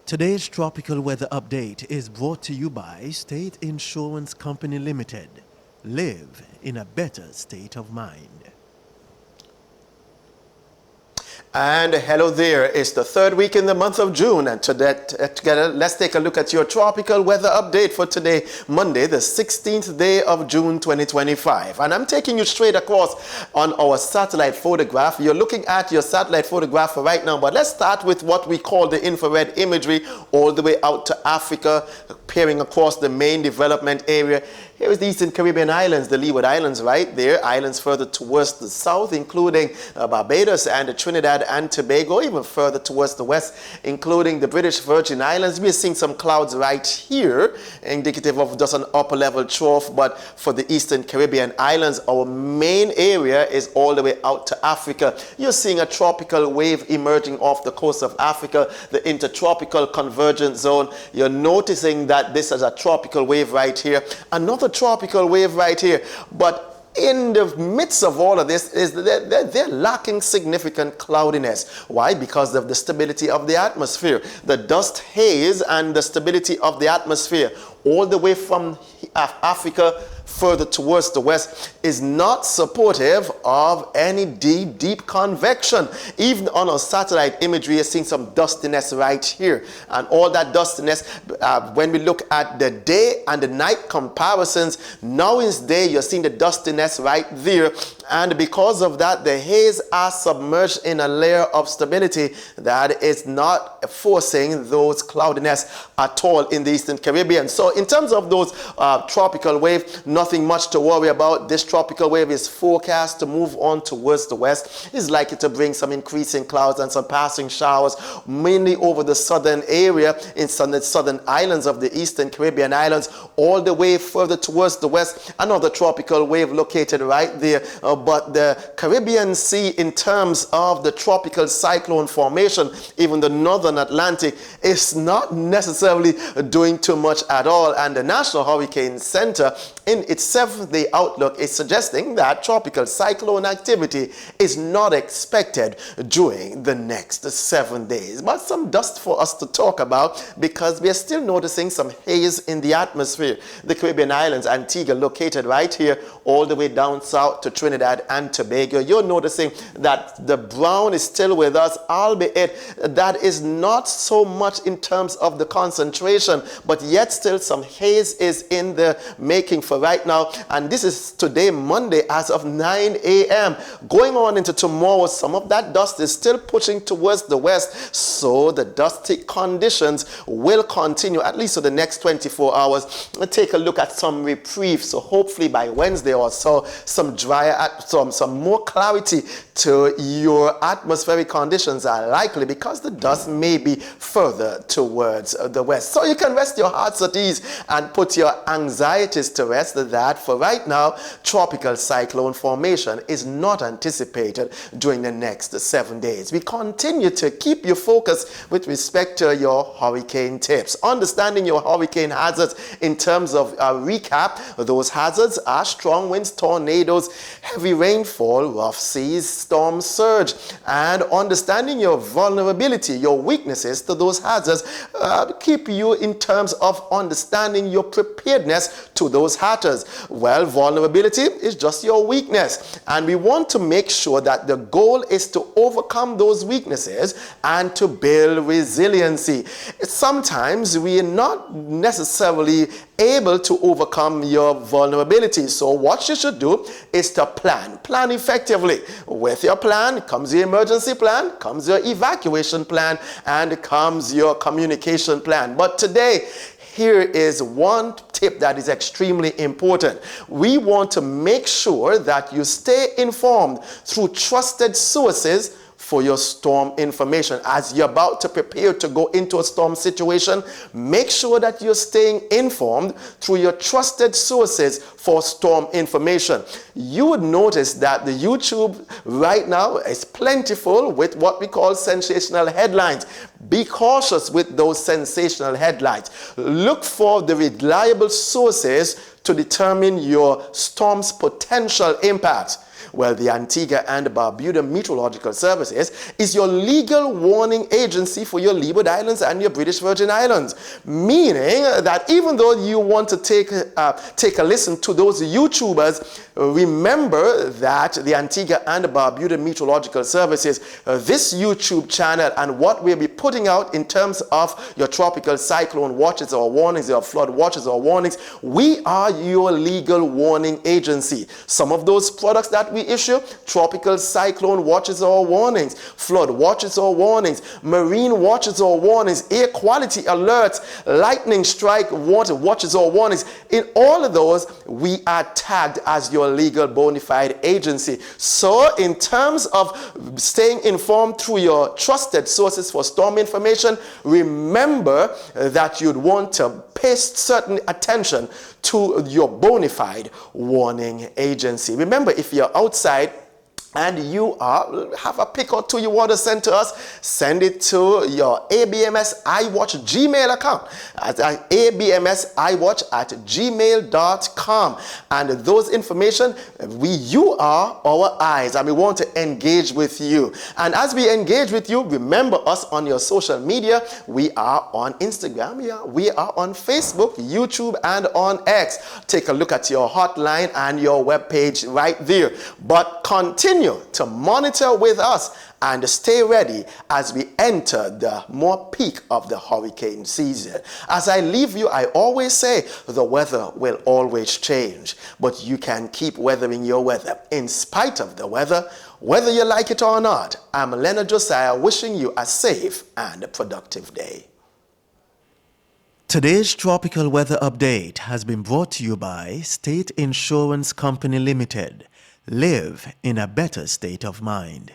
Today's tropical weather update is brought to you by State Insurance Company Limited. Live in a better state of mind. And hello there, it's the third week in the month of June, and together let's take a look at your tropical weather update for today, Monday, the 16th day of June 2025. And I'm taking you straight across on our satellite photograph. You're looking at your satellite photograph right now, but let's start with what we call the infrared imagery all the way out to Africa, peering across the main development area. Here is the Eastern Caribbean islands, the Leeward Islands right there, islands further towards the south, including Barbados and Trinidad and Tobago, even further towards the west, including the British Virgin Islands. We're seeing some clouds right here, indicative of just an upper level trough, but for the Eastern Caribbean islands, our main area is all the way out to Africa. You're seeing a tropical wave emerging off the coast of Africa, the intertropical convergence zone. You're noticing that this is a tropical wave right here. Another tropical wave right here, but in the midst of all of this is they're lacking significant cloudiness. Why? Because of the stability of the atmosphere, the dust haze and the stability of the atmosphere all the way from Africa further towards the west is not supportive of any deep convection. Even on our satellite imagery, you're seeing some dustiness right here, and all that dustiness, when we look at the day and the night comparisons, now is day, you're seeing the dustiness right there, and because of that, the haze are submerged in a layer of stability that is not forcing those cloudiness at all in the Eastern Caribbean. So in terms of those tropical wave, nothing much to worry about. This tropical wave is forecast to move on towards the west. It's likely to bring some increasing clouds and some passing showers, mainly over the southern area in the southern islands of the Eastern Caribbean islands, all the way further towards the west. Another tropical wave located right there. But the Caribbean Sea, in terms of the tropical cyclone formation, even the northern Atlantic, is not necessarily doing too much at all. And the National Hurricane Center, in its 7th-day outlook, is suggesting that tropical cyclone activity is not expected during the next 7 days. But some dust for us to talk about, because we are still noticing some haze in the atmosphere. The Caribbean islands, Antigua, located right here, all the way down south to Trinidad and Tobago. You're noticing that the brown is still with us, albeit that is not so much in terms of the concentration, but yet still some haze is in the making for right now. And this is today, Monday, as of 9 a.m. Going on into tomorrow, some of that dust is still pushing towards the west, so the dusty conditions will continue at least for the next 24 hours. We'll take a look at some reprieve, so hopefully by Wednesday or so, some drier, some more clarity to your atmospheric conditions are likely, because the dust may be further towards the west. So you can rest your hearts at ease and put your anxieties to rest that for right now, tropical cyclone formation is not anticipated during the next 7 days. We continue to keep you focused with respect to your hurricane tips. Understanding your hurricane hazards in terms of a recap, those hazards are strong winds, tornadoes, heavy rainfall, rough seas, storm surge, and understanding your vulnerability, your weaknesses to those hazards, keep you in terms of understanding your preparedness to those hazards. Well, vulnerability is just your weakness, and we want to make sure that the goal is to overcome those weaknesses and to build resiliency. Sometimes we are not necessarily able to overcome your vulnerability, so what you should do is to plan effectively. With your plan comes your emergency plan, comes your evacuation plan, and comes your communication plan. But today, here is one tip that is extremely important. We want to make sure that you stay informed through trusted sources for your storm information. As you're about to prepare to go into a storm situation, make sure that you're staying informed through your trusted sources for storm information. You would notice that the YouTube right now is plentiful with what we call sensational headlines. Be cautious with those sensational headlines. Look for the reliable sources to determine your storm's potential impact. Well, the Antigua and Barbuda Meteorological Services is your legal warning agency for your Leeward Islands and your British Virgin Islands. Meaning that even though you want to take a listen to those YouTubers, remember that the Antigua and Barbuda Meteorological Services, this YouTube channel, and what we'll be putting out in terms of your tropical cyclone watches or warnings, your flood watches or warnings, we are your legal warning agency. Some of those products that we issue: tropical cyclone watches or warnings, flood watches or warnings, marine watches or warnings, air quality alerts, lightning strike water watches or warnings. In all of those, we are tagged as your legal bona fide agency. So in terms of staying informed through your trusted sources for storm information, remember that you'd want to pay certain attention to your bona fide warning agency. Remember, if you're outside and you have a pic or two you want to send to us, send it to your abmsiwatch Gmail account at abmsiwatch@gmail.com. And those information, you are our eyes, and we want to engage with you. And as we engage with you, remember us on your social media. We are on Instagram, we are on Facebook, YouTube, and on X. Take a look at your hotline and your webpage right there. But continue to monitor with us and stay ready as we enter the more peak of the hurricane season. As I leave you, I always say the weather will always change, but you can keep weathering your weather in spite of the weather, whether you like it or not. I'm Leonard Josiah, wishing you a safe and productive day. Today's tropical weather update has been brought to you by State Insurance Company Limited. Live in a better state of mind.